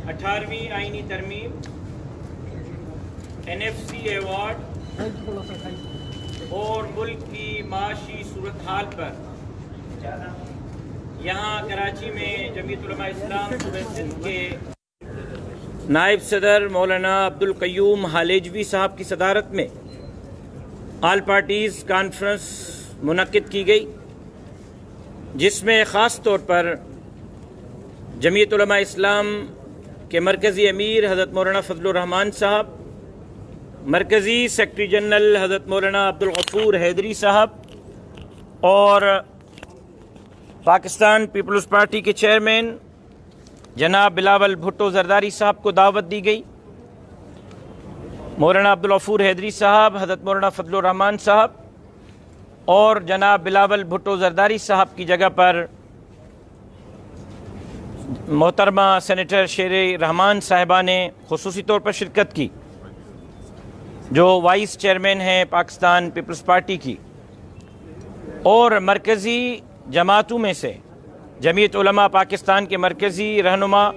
18ویں آئینی ترمیم NFC award اور ملک کی معاشی صورتحال پر یہاں کراچی میں جمعیت علماء اسلام صوبہ سندھ کے نائب صدر مولانا عبدالقیوم ہالیجوی صاحب کی صدارت میں آل پارٹیز کانفرنس منعقد کی گئی، جس میں خاص طور پر جمعیت علماء اسلام کے مرکزی امیر حضرت مولانا فضل الرحمان صاحب، مرکزی سیکرٹری جنرل حضرت مولانا عبدالغفور حیدری صاحب اور پاکستان پیپلز پارٹی کے چیئرمین جناب بلاول بھٹو زرداری صاحب کو دعوت دی گئی۔ مولانا عبدالغفور حیدری صاحب، حضرت مولانا فضل الرحمان صاحب اور جناب بلاول بھٹو زرداری صاحب کی جگہ پر محترمہ سینیٹر شیر رحمان صاحبہ نے خصوصی طور پر شرکت کی، جو وائس چیئرمین ہیں پاکستان پیپلز پارٹی کی، اور مرکزی جماعتوں میں سے جمعیت علماء پاکستان کے مرکزی رہنما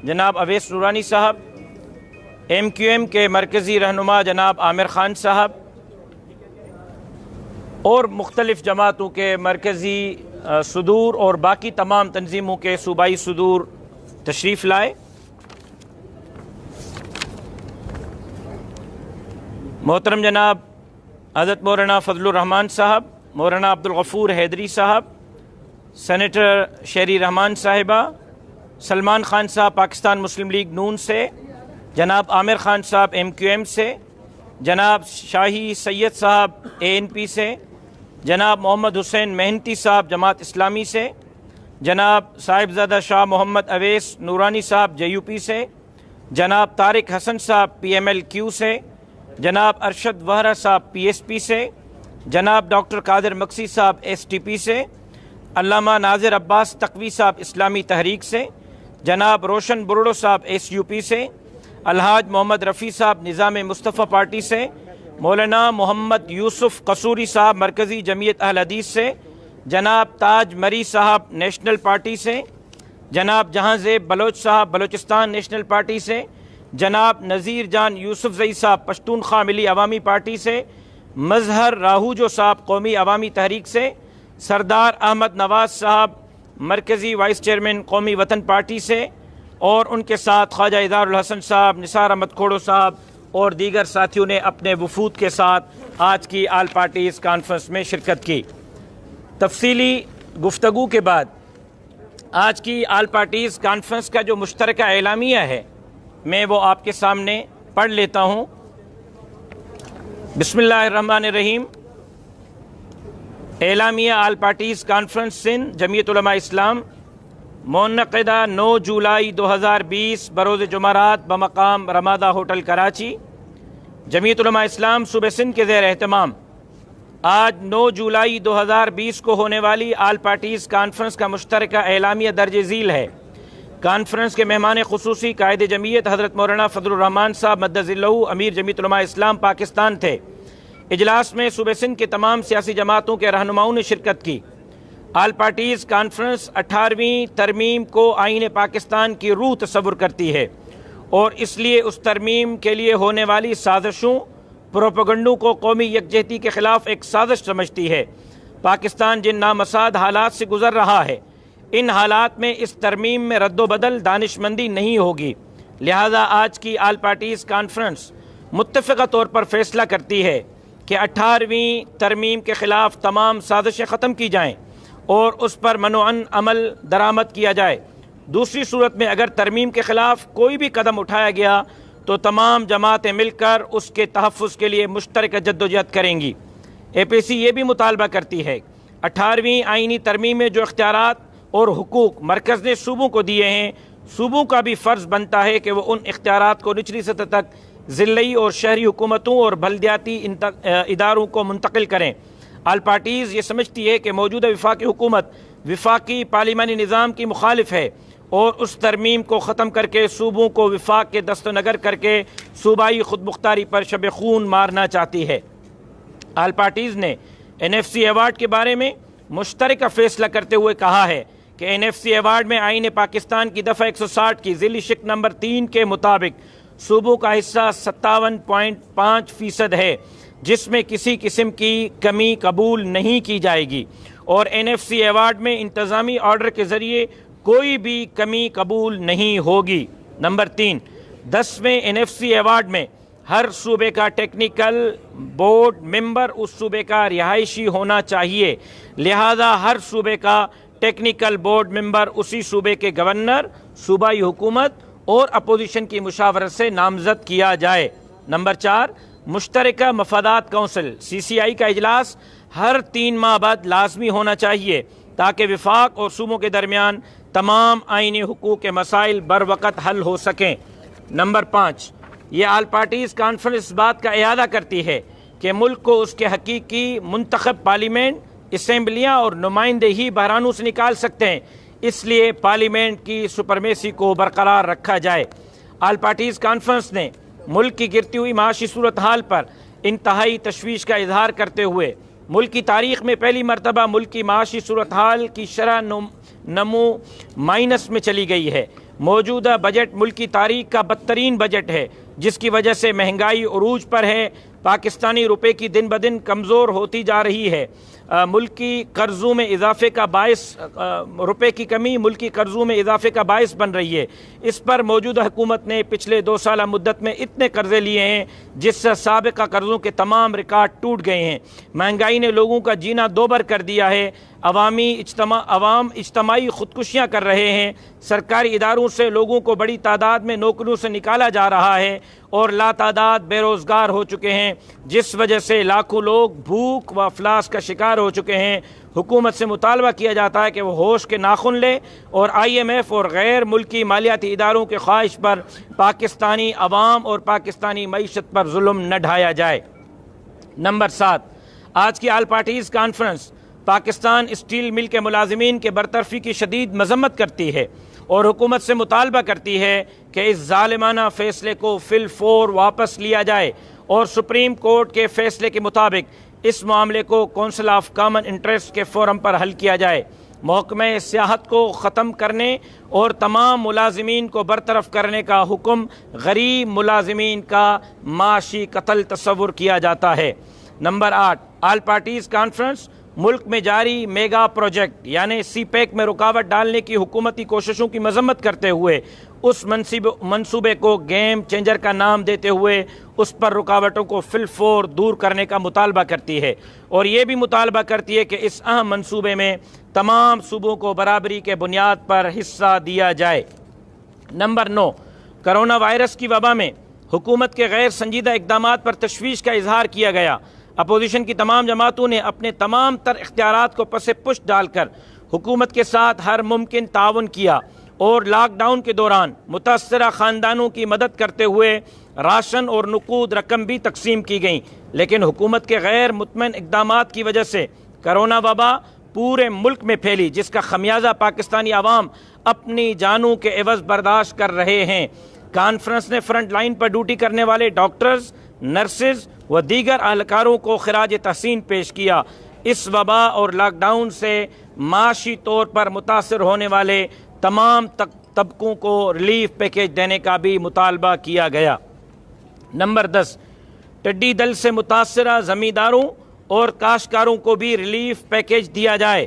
جناب اویس نورانی صاحب، MQM کے مرکزی رہنما جناب عامر خان صاحب اور مختلف جماعتوں کے مرکزی صدور اور باقی تمام تنظیموں کے صوبائی صدور تشریف لائے۔ محترم جناب حضرت مولانا فضل الرحمان صاحب، مولانا عبدالغفور حیدری صاحب، سینیٹر شیری رحمان صاحبہ، سلمان خان صاحب پاکستان مسلم لیگ نون سے، جناب عامر خان صاحب MQM سے، جناب شاہی سید صاحب ANP سے، جناب محمد حسین مہنتی صاحب جماعت اسلامی سے، جناب صاحبزادہ شاہ محمد اویس نورانی صاحب JUP سے، جناب طارق حسن صاحب PMLQ سے، جناب ارشد وہرا صاحب PSP سے، جناب ڈاکٹر قادر مکسی صاحب STP سے، علامہ ناظر عباس تقوی صاحب اسلامی تحریک سے، جناب روشن برڑو صاحب SUP سے، الحاج محمد رفیع صاحب نظام مصطفیٰ پارٹی سے، مولانا محمد یوسف قصوری صاحب مرکزی جمعیت اہل حدیث سے، جناب تاج مری صاحب نیشنل پارٹی سے، جناب جہاں زیب بلوچ صاحب بلوچستان نیشنل پارٹی سے، جناب نذیر جان یوسف زئی صاحب پشتونخوا ملی عوامی پارٹی سے، مظہر راہوجو صاحب قومی عوامی تحریک سے، سردار احمد نواز صاحب مرکزی وائس چیئرمین قومی وطن پارٹی سے، اور ان کے ساتھ خواجہ ادار الحسن صاحب، نثار احمد کھوڑو صاحب اور دیگر ساتھیوں نے اپنے وفود کے ساتھ آج کی آل پارٹیز کانفرنس میں شرکت کی۔ تفصیلی گفتگو کے بعد آج کی آل پارٹیز کانفرنس کا جو مشترکہ اعلامیہ ہے، میں وہ آپ کے سامنے پڑھ لیتا ہوں۔ بسم اللہ الرحمن الرحیم۔ اعلامیہ آل پارٹیز کانفرنس سندھ جمعیت علماء اسلام، منعقدہ 9 جولائی 2020 بروز جمعرات بمقام رمادہ ہوٹل کراچی۔ جمعیت علماء اسلام صوبہ سندھ کے زیر اہتمام آج 9 جولائی 2020 کو ہونے والی آل پارٹیز کانفرنس کا مشترکہ اعلامیہ درج ذیل ہے۔ کانفرنس کے مہمان خصوصی قائد جمعیت حضرت مولانا فضل الرحمان صاحب مدظلہ امیر جمعیت علماء اسلام پاکستان تھے۔ اجلاس میں صوبہ سندھ کے تمام سیاسی جماعتوں کے رہنماؤں نے شرکت کی۔ آل پارٹیز کانفرنس 18ویں ترمیم کو آئین پاکستان کی روح تصور کرتی ہے اور اس لیے اس ترمیم کے لیے ہونے والی سازشوں، پروپیگنڈوں کو قومی یکجہتی کے خلاف ایک سازش سمجھتی ہے۔ پاکستان جن نامساعد حالات سے گزر رہا ہے، ان حالات میں اس ترمیم میں رد و بدل دانش مندی نہیں ہوگی، لہذا آج کی آل پارٹیز کانفرنس متفقہ طور پر فیصلہ کرتی ہے کہ 18ویں ترمیم کے خلاف تمام سازشیں ختم کی جائیں اور اس پر منوعاً عمل درآمد کیا جائے۔ دوسری صورت میں اگر ترمیم کے خلاف کوئی بھی قدم اٹھایا گیا تو تمام جماعتیں مل کر اس کے تحفظ کے لیے مشترکہ جدوجہد کریں گی۔ APC یہ بھی مطالبہ کرتی ہے 18ویں آئینی ترمیم میں جو اختیارات اور حقوق مرکز نے صوبوں کو دیے ہیں، صوبوں کا بھی فرض بنتا ہے کہ وہ ان اختیارات کو نچلی سطح تک ضلعی اور شہری حکومتوں اور بلدیاتی اداروں کو منتقل کریں۔ آل پارٹیز یہ سمجھتی ہے کہ موجودہ وفاقی حکومت وفاقی پارلیمانی نظام کی مخالف ہے اور اس ترمیم کو ختم کر کے صوبوں کو وفاق کے دست و نگر کر کے صوبائی خود مختاری پر شب خون مارنا چاہتی ہے۔ آل پارٹیز نے NFC ایوارڈ کے بارے میں مشترکہ فیصلہ کرتے ہوئے کہا ہے کہ NFC ایوارڈ میں آئین پاکستان کی دفعہ 160 کی ذیلی شق نمبر 3 کے مطابق صوبوں کا حصہ 57.5% ہے، جس میں کسی قسم کی کمی قبول نہیں کی جائے گی، اور NFC ایوارڈ میں انتظامی آرڈر کے ذریعے کوئی بھی کمی قبول نہیں ہوگی۔ نمبر 3، 10ویں NFC ایوارڈ میں ہر صوبے کا ٹیکنیکل بورڈ ممبر اس صوبے کا رہائشی ہونا چاہیے، لہذا ہر صوبے کا ٹیکنیکل بورڈ ممبر اسی صوبے کے گورنر، صوبائی حکومت اور اپوزیشن کی مشاورت سے نامزد کیا جائے۔ نمبر 4، مشترکہ مفادات کونسل CCI کا اجلاس ہر 3 ماہ بعد لازمی ہونا چاہیے تاکہ وفاق اور صوبوں کے درمیان تمام آئینی حقوق کے مسائل بروقت حل ہو سکیں۔ نمبر 5، یہ آل پارٹیز کانفرنس اس بات کا اعادہ کرتی ہے کہ ملک کو اس کے حقیقی منتخب پارلیمنٹ، اسمبلیاں اور نمائندے ہی بحرانوں سے نکال سکتے ہیں، اس لیے پارلیمنٹ کی سپرمیسی کو برقرار رکھا جائے۔ آل پارٹیز کانفرنس نے ملک کی گرتی ہوئی معاشی صورتحال پر انتہائی تشویش کا اظہار کرتے ہوئے ملک کی تاریخ میں پہلی مرتبہ ملک کی معاشی صورتحال کی شرح نمو مائنس میں چلی گئی ہے۔ موجودہ بجٹ ملک کی تاریخ کا بدترین بجٹ ہے، جس کی وجہ سے مہنگائی عروج پر ہے، پاکستانی روپے کی دن بدن کمزور ہوتی جا رہی ہے، ملکی قرضوں میں اضافے کا باعث روپے کی کمی ملکی قرضوں میں اضافے کا باعث بن رہی ہے۔ اس پر موجودہ حکومت نے پچھلے 2 سالہ مدت میں اتنے قرضے لیے ہیں جس سے سابقہ قرضوں کے تمام ریکارڈ ٹوٹ گئے ہیں۔ مہنگائی نے لوگوں کا جینا دوبر کر دیا ہے، عوام اجتماعی خودکشیاں کر رہے ہیں، سرکاری اداروں سے لوگوں کو بڑی تعداد میں نوکریوں سے نکالا جا رہا ہے اور لاتعداد بے روزگار ہو چکے ہیں، جس وجہ سے لاکھوں لوگ بھوک و افلاس کا شکار ہو چکے ہیں۔ حکومت سے مطالبہ کیا جاتا ہے کہ وہ ہوش کے ناخن لے اور IMF اور غیر ملکی مالیاتی اداروں کے خواہش پر پاکستانی عوام اور پاکستانی معیشت پر ظلم نہ ڈھایا جائے۔ نمبر 7، آج کی all parties conference Pakistan steel mill کے ملازمین کے برطرفی کی شدید مذمت کرتی ہے اور حکومت سے مطالبہ کرتی ہے کہ اس ظالمانہ فیصلے کو فی الفور واپس لیا جائے اور سپریم کورٹ کے فیصلے کے مطابق اس معاملے کو کونسل آف کامن انٹرسٹ کے فورم پر حل کیا جائے۔ محکمہ سیاحت کو ختم کرنے اور تمام ملازمین کو برطرف کرنے کا حکم غریب ملازمین کا معاشی قتل تصور کیا جاتا ہے۔ نمبر 8، آل پارٹیز کانفرنس ملک میں جاری میگا پروجیکٹ یعنی CPEC میں رکاوٹ ڈالنے کی حکومتی کوششوں کی مذمت کرتے ہوئے اس منصوبے کو گیم چینجر کا نام دیتے ہوئے اس پر رکاوٹوں کو فی الفور دور کرنے کا مطالبہ کرتی ہے، اور یہ بھی مطالبہ کرتی ہے کہ اس اہم منصوبے میں تمام صوبوں کو برابری کے بنیاد پر حصہ دیا جائے۔ نمبر 9، کرونا وائرس کی وبا میں حکومت کے غیر سنجیدہ اقدامات پر تشویش کا اظہار کیا گیا۔ اپوزیشن کی تمام جماعتوں نے اپنے تمام تر اختیارات کو پس پشت ڈال کر حکومت کے ساتھ ہر ممکن تعاون کیا اور لاک ڈاؤن کے دوران متاثرہ خاندانوں کی مدد کرتے ہوئے راشن اور نقود رقم بھی تقسیم کی گئیں، لیکن حکومت کے غیر مطمئن اقدامات کی وجہ سے کرونا وبا پورے ملک میں پھیلی، جس کا خمیازہ پاکستانی عوام اپنی جانوں کے عوض برداشت کر رہے ہیں۔ کانفرنس نے فرنٹ لائن پر ڈیوٹی کرنے والے ڈاکٹرز، نرسز و دیگر اہلکاروں کو خراج تحسین پیش کیا۔ اس وبا اور لاک ڈاؤن سے معاشی طور پر متاثر ہونے والے تمام طبقوں کو ریلیف پیکیج دینے کا بھی مطالبہ کیا گیا۔ نمبر 10، ٹڈی دل سے متاثرہ زمینداروں اور کاشتکاروں کو بھی ریلیف پیکیج دیا جائے۔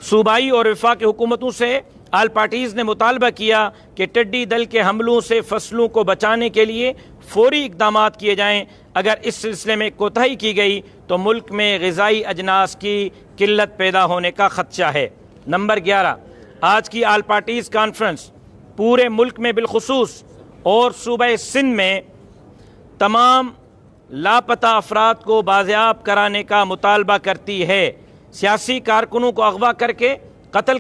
صوبائی اور وفاقی حکومتوں سے آل پارٹیز نے مطالبہ کیا کہ ٹڈی دل کے حملوں سے فصلوں کو بچانے کے لیے فوری اقدامات کیے جائیں۔ اگر اس سلسلے میں کوتاہی کی گئی تو ملک میں غذائی اجناس کی قلت پیدا ہونے کا خدشہ ہے۔ نمبر 11، آج کی آل پارٹیز کانفرنس پورے ملک میں بالخصوص اور صوبہ سندھ میں تمام لاپتہ افراد کو بازیاب کرانے کا مطالبہ کرتی ہے، سیاسی کارکنوں کو اغوا کر کے قتل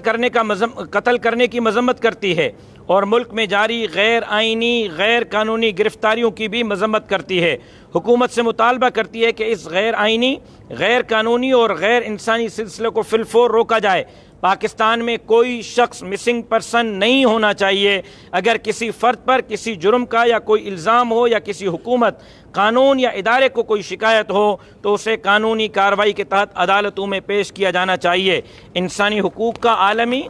کرنے کی مذمت کرتی ہے اور ملک میں جاری غیر آئینی غیر قانونی گرفتاریوں کی بھی مذمت کرتی ہے۔ حکومت سے مطالبہ کرتی ہے کہ اس غیر آئینی، غیر قانونی اور غیر انسانی سلسلے کو فی الفور روکا جائے۔ پاکستان میں کوئی شخص مسنگ پرسن نہیں ہونا چاہیے۔ اگر کسی فرد پر کسی جرم کا یا کوئی الزام ہو یا کسی حکومت، قانون یا ادارے کو کوئی شکایت ہو تو اسے قانونی کارروائی کے تحت عدالتوں میں پیش کیا جانا چاہیے۔ انسانی حقوق کا عالمی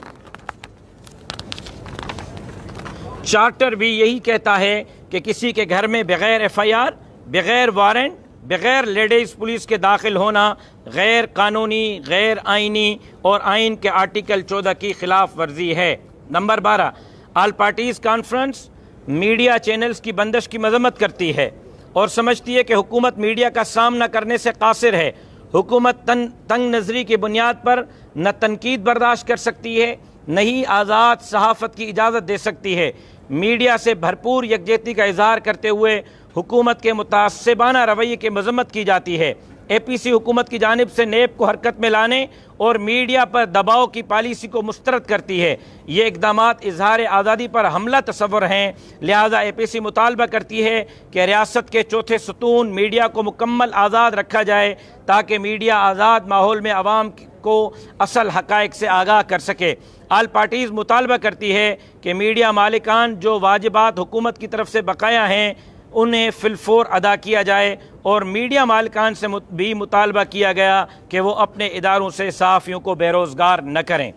چارٹر بھی یہی کہتا ہے کہ کسی کے گھر میں بغیر ایف آئی آر، بغیر وارنٹ، بغیر لیڈیز پولیس کے داخل ہونا غیر قانونی، غیر آئینی اور آئین کے آرٹیکل 14 کی خلاف ورزی ہے۔ نمبر 12، آل پارٹیز کانفرنس میڈیا چینلز کی بندش کی مذمت کرتی ہے اور سمجھتی ہے کہ حکومت میڈیا کا سامنا کرنے سے قاصر ہے۔ حکومت تنگ نظری کی بنیاد پر نہ تنقید برداشت کر سکتی ہے، نہ ہی آزاد صحافت کی اجازت دے سکتی ہے۔ میڈیا سے بھرپور یکجہتی کا اظہار کرتے ہوئے حکومت کے متعصبانہ رویے کی مذمت کی جاتی ہے۔ اے پی سی حکومت کی جانب سے نیب کو حرکت میں لانے اور میڈیا پر دباؤ کی پالیسی کو مسترد کرتی ہے۔ یہ اقدامات اظہار آزادی پر حملہ تصور ہیں، لہذا اے پی سی مطالبہ کرتی ہے کہ ریاست کے چوتھے ستون میڈیا کو مکمل آزاد رکھا جائے تاکہ میڈیا آزاد ماحول میں عوام کو اصل حقائق سے آگاہ کر سکے۔ آل پارٹیز مطالبہ کرتی ہے کہ میڈیا مالکان جو واجبات حکومت کی طرف سے بقایا ہیں انہیں فی الفور ادا کیا جائے، اور میڈیا مالکان سے بھی مطالبہ کیا گیا کہ وہ اپنے اداروں سے صحافیوں کو بے روزگار نہ کریں۔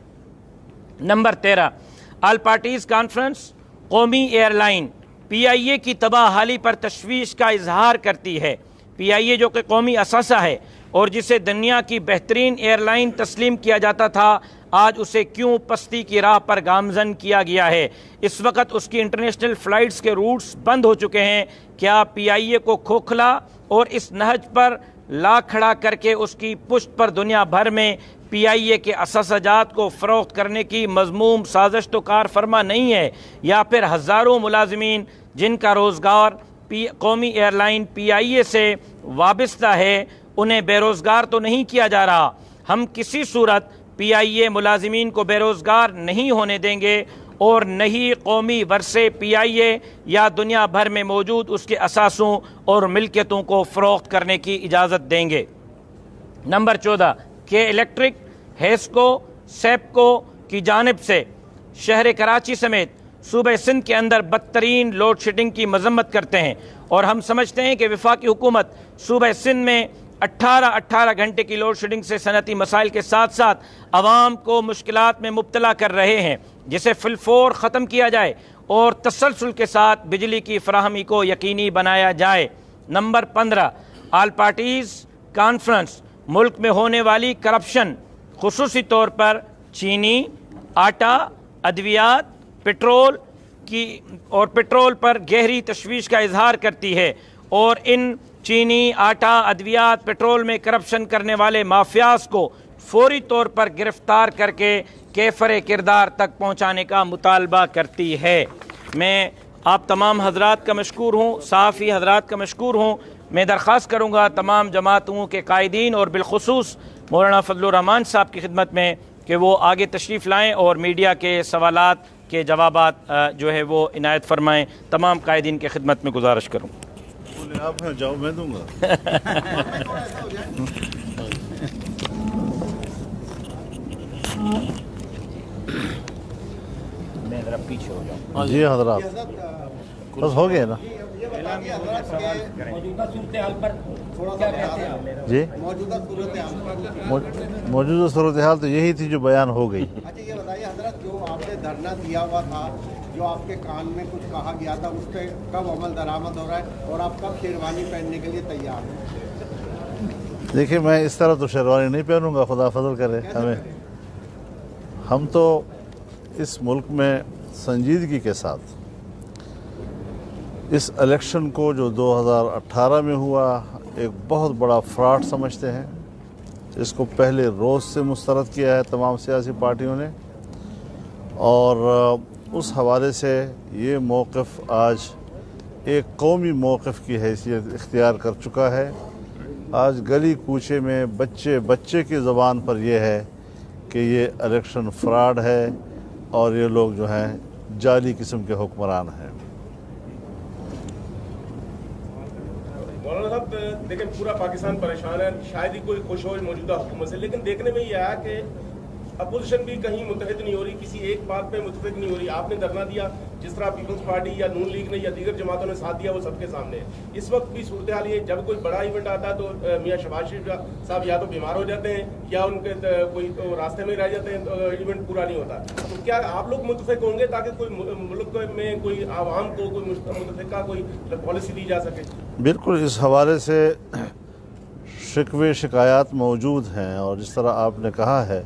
نمبر 13، آل پارٹیز کانفرنس قومی ایئر لائن پی آئی اے کی تباہ حالی پر تشویش کا اظہار کرتی ہے۔ پی آئی اے جو کہ قومی اثاثہ ہے اور جسے دنیا کی بہترین ایئر لائن تسلیم کیا جاتا تھا، آج اسے کیوں پستی کی راہ پر گامزن کیا گیا ہے؟ اس وقت اس کی انٹرنیشنل فلائٹس کے روٹس بند ہو چکے ہیں۔ کیا پی آئی اے کو کھوکھلا اور اس نہج پر لا کھڑا کر کے اس کی پشت پر دنیا بھر میں پی آئی اے کے اثاثہ جات کو فروخت کرنے کی مذموم سازش تو کار فرما نہیں ہے؟ یا پھر ہزاروں ملازمین جن کا روزگار قومی ایئر لائن پی آئی اے سے وابستہ ہے انہیں بے روزگار تو نہیں کیا جا رہا؟ ہم کسی صورت پی آئی اے ملازمین کو بے روزگار نہیں ہونے دیں گے اور نہ ہی قومی ورثے پی آئی اے یا دنیا بھر میں موجود اس کے اثاثوں اور ملکیتوں کو فروخت کرنے کی اجازت دیں گے۔ نمبر 14، کہ الیکٹرک ہیسکو سیپکو کی جانب سے شہر کراچی سمیت صوبہ سندھ کے اندر بدترین لوڈ شیڈنگ کی مذمت کرتے ہیں، اور ہم سمجھتے ہیں کہ وفاقی حکومت صوبہ سندھ میں 18 گھنٹے کی لوڈ شیڈنگ سے صنعتی مسائل کے ساتھ ساتھ عوام کو مشکلات میں مبتلا کر رہے ہیں، جسے فی الفور ختم کیا جائے اور تسلسل کے ساتھ بجلی کی فراہمی کو یقینی بنایا جائے۔ نمبر 15، آل پارٹیز کانفرنس ملک میں ہونے والی کرپشن، خصوصی طور پر چینی، آٹا، ادویات، پیٹرول پر گہری تشویش کا اظہار کرتی ہے اور ان چینی، آٹا، ادویات، پیٹرول میں کرپشن کرنے والے مافیاز کو فوری طور پر گرفتار کر کے کیفر کردار تک پہنچانے کا مطالبہ کرتی ہے۔ میں آپ تمام حضرات کا مشکور ہوں، صحافی حضرات کا مشکور ہوں۔ میں درخواست کروں گا تمام جماعتوں کے قائدین اور بالخصوص مولانا فضل الرحمان صاحب کی خدمت میں کہ وہ آگے تشریف لائیں اور میڈیا کے سوالات کے جوابات جو ہے وہ عنایت فرمائیں۔ تمام قائدین کی خدمت میں گزارش کروں۔ آپ ہیں جاؤ، میں دوں گا۔ میں ذرا پیچھے ہو جاؤں۔ جی حضرات، بس ہو گئے نا؟ جی، موجودہ صورتحال تو یہی تھی جو بیان ہو گئی۔ اچھا یہ بتائیے حضرت، جو آپ نے دھرنا دیا ہوا تھا، جو آپ کے کان میں کچھ کہا گیا تھا، اس پہ کب عمل درآمد ہو رہا ہے اور آپ کب شیروانی پہننے کے لیے تیار ہیں؟ دیکھیں، میں اس طرح تو شیروانی نہیں پہنوں گا، خدا فضل کرے ہمیں۔ ہم تو اس ملک میں سنجیدگی کے ساتھ اس الیکشن کو جو 2018 میں ہوا ایک بہت بڑا فراڈ سمجھتے ہیں۔ اس کو پہلے روز سے مسترد کیا ہے تمام سیاسی پارٹیوں نے، اور اس حوالے سے یہ موقف آج ایک قومی موقف کی حیثیت اختیار کر چکا ہے۔ آج گلی کوچے میں بچے کی زبان پر یہ ہے کہ یہ الیکشن فراڈ ہے اور یہ لوگ جو ہیں جعلی قسم کے حکمران ہیں۔ مولانا صاحب دیکھیں، پورا پاکستان پریشان ہے، شاید ہی کوئی خوش ہو موجودہ حکومت سے، لیکن دیکھنے میں یہ آیا کہ اپوزیشن بھی کہیں متحد نہیں ہو رہی, کسی ایک بات پہ متفق نہیں ہو رہی. آپ نے دھرنا دیا, جس طرح پیپلز پارٹی یا نون لیگ نے یا دیگر جماعتوں نے ساتھ دیا وہ سب کے سامنے ہے. اس وقت بھی صورتحال یہ, جب کوئی بڑا ایونٹ آتا ہے تو میاں شہباز شریف صاحب یا تو بیمار ہو جاتے ہیں یا ان کے کوئی تو راستے میں رہ جاتے ہیں, ایونٹ پورا نہیں ہوتا. تو کیا آپ لوگ متفق ہوں گے تاکہ کوئی ملک میں کوئی عوام کو کوئی متفقہ کوئی پالیسی دی جا سکے؟ بالکل, اس حوالے سے شکوے شکایات موجود ہیں اور جس طرح آپ نے کہا ہے,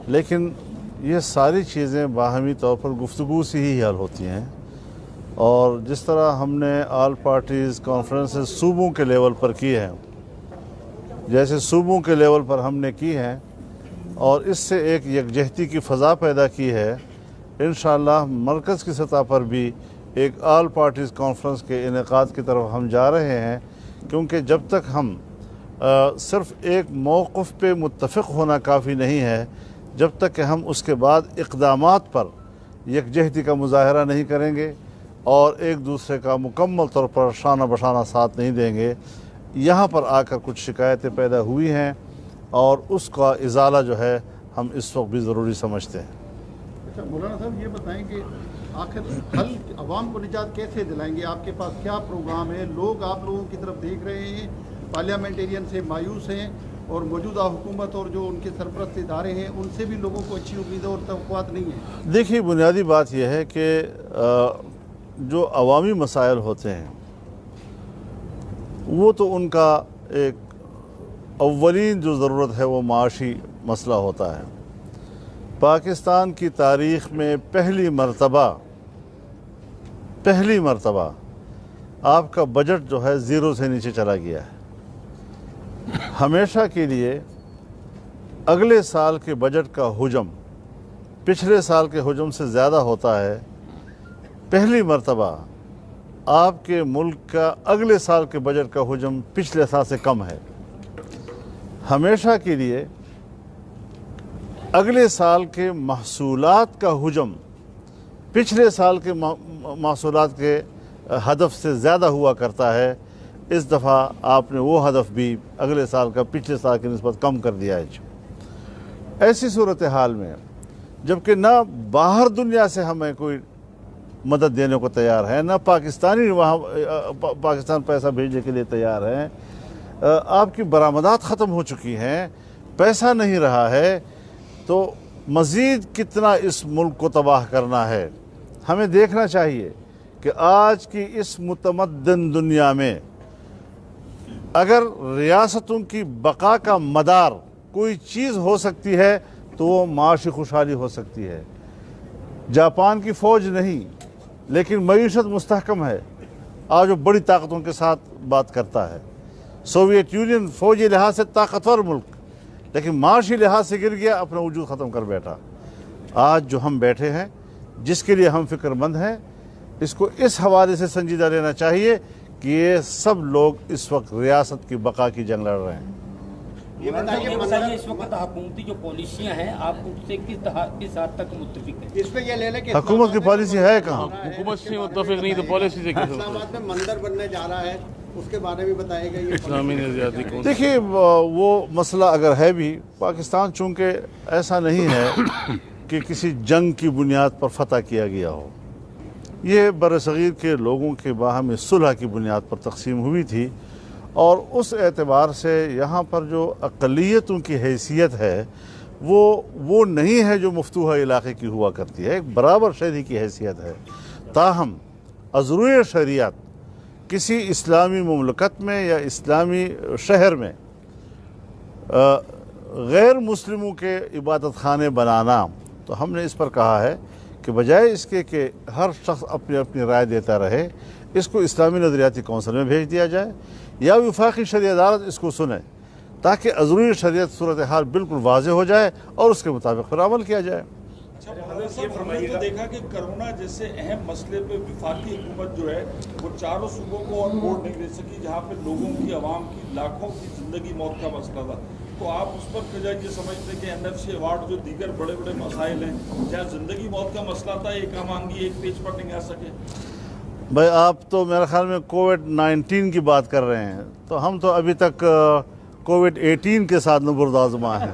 لیکن یہ ساری چیزیں باہمی طور پر گفتگو سے ہی حل ہوتی ہیں. اور جس طرح ہم نے آل پارٹیز کانفرنسز صوبوں کے لیول پر کی ہیں, جیسے صوبوں کے لیول پر ہم نے کی ہیں اور اس سے ایک یکجہتی کی فضا پیدا کی ہے, انشاءاللہ مرکز کی سطح پر بھی ایک آل پارٹیز کانفرنس کے انعقاد کی طرف ہم جا رہے ہیں. کیونکہ جب تک ہم صرف ایک موقف پہ متفق ہونا کافی نہیں ہے, جب تک کہ ہم اس کے بعد اقدامات پر یکجہتی کا مظاہرہ نہیں کریں گے اور ایک دوسرے کا مکمل طور پر شانہ بشانہ ساتھ نہیں دیں گے. یہاں پر آ کر کچھ شکایتیں پیدا ہوئی ہیں اور اس کا ازالہ جو ہے ہم اس وقت بھی ضروری سمجھتے ہیں. اچھا مولانا صاحب, یہ بتائیں کہ آخر حل عوام کو نجات کیسے دلائیں گے؟ آپ کے پاس کیا پروگرام ہے؟ لوگ آپ لوگوں کی طرف دیکھ رہے ہیں, پارلیمنٹیرین سے مایوس ہیں اور موجودہ حکومت اور جو ان کے سرپرست ادارے ہیں ان سے بھی لوگوں کو اچھی امیدیں اور توقعات نہیں ہیں. دیکھیے, بنیادی بات یہ ہے کہ جو عوامی مسائل ہوتے ہیں وہ تو ان کا ایک اولین جو ضرورت ہے وہ معاشی مسئلہ ہوتا ہے. پاکستان کی تاریخ میں پہلی مرتبہ آپ کا بجٹ جو ہے زیرو سے نیچے چلا گیا ہے. ہمیشہ کے لیے اگلے سال کے بجٹ کا حجم پچھلے سال کے حجم سے زیادہ ہوتا ہے. پہلی مرتبہ آپ کے ملک کا اگلے سال کے بجٹ کا حجم پچھلے سال سے کم ہے. ہمیشہ کے لیے اگلے سال کے محصولات کا حجم پچھلے سال کے محصولات کے ہدف سے زیادہ ہوا کرتا ہے. اس دفعہ آپ نے وہ ہدف بھی اگلے سال کا پچھلے سال کی نسبت کم کر دیا ہے. ایسی صورتحال میں جبکہ نہ باہر دنیا سے ہمیں کوئی مدد دینے کو تیار ہے, نہ پاکستانی وہاں پاکستان پیسہ بھیجنے کے لیے تیار ہیں, آپ کی برآمدات ختم ہو چکی ہیں, پیسہ نہیں رہا ہے, تو مزید کتنا اس ملک کو تباہ کرنا ہے. ہمیں دیکھنا چاہیے کہ آج کی اس متمدن دنیا میں اگر ریاستوں کی بقا کا مدار کوئی چیز ہو سکتی ہے تو وہ معاشی خوشحالی ہو سکتی ہے. جاپان کی فوج نہیں لیکن معیشت مستحکم ہے, آج وہ بڑی طاقتوں کے ساتھ بات کرتا ہے. سوویت یونین فوجی لحاظ سے طاقتور ملک لیکن معاشی لحاظ سے گر گیا, اپنا وجود ختم کر بیٹھا. آج جو ہم بیٹھے ہیں, جس کے لیے ہم فکر مند ہیں, اس کو اس حوالے سے سنجیدہ لینا چاہیے کہ یہ سب لوگ اس وقت ریاست کی بقا کی جنگ لڑ رہے ہیں. یہ بتائیے اس وقت حکومتی جو پالیسیاں ہیں آپ ان سے کس حد تک متفق ہیں؟ اس پہ یہ لے لیں کہ حکومت کی پالیسی ہے کہاں؟ حکومت سے متفق نہیں تو پالیسی سے کیسے اسلام آباد میں مندر بننے جا رہا ہے, اس کے بارے میں بتائے گا. یہ اسلامی نظریاتی کون؟ دیکھیے, وہ مسئلہ اگر ہے بھی, پاکستان چونکہ ایسا نہیں ہے کہ کسی جنگ کی بنیاد پر فتح کیا گیا ہو. یہ برصغیر کے لوگوں کے باہمی صلح کی بنیاد پر تقسیم ہوئی تھی, اور اس اعتبار سے یہاں پر جو اقلیتوں کی حیثیت ہے وہ نہیں ہے جو مفتوحہ علاقے کی ہوا کرتی ہے, ایک برابر شہری کی حیثیت ہے. تاہم ازروی شریعت کسی اسلامی مملکت میں یا اسلامی شہر میں غیر مسلموں کے عبادت خانے بنانا, تو ہم نے اس پر کہا ہے کہ بجائے اس کے کہ ہر شخص اپنی اپنی رائے دیتا رہے, اس کو اسلامی نظریاتی کونسل میں بھیج دیا جائے یا وفاقی شرعی عدالت اس کو سنے, تاکہ عذری شریعت صورتحال بالکل واضح ہو جائے اور اس کے مطابق پھر عمل کیا جائے. ہم نے تو دیکھا کہ کرونا جیسے اہم مسئلے پہ وفاقی حکومت جو ہے وہ چاروں صوبوں کو آن بورڈ نہیں دے سکی, جہاں پہ لوگوں کی, عوام کی, لاکھوں کی زندگی موت کا مسئلہ تھا. تو آپ اس پر یہ سمجھتے ہیں کہ NFC ایوارڈ جو دیگر بڑے بڑے مسائل ہیں, جہاں زندگی موت کا مسئلہ تھا, ایک ہمانگی ایک پیج پر نہیں آ سکے؟ بھائی آپ تو میرے خیال میں کووڈ-19 کی بات کر رہے ہیں, تو ہم تو ابھی تک کووڈ-18 کے ساتھ نبرد آزما ہیں.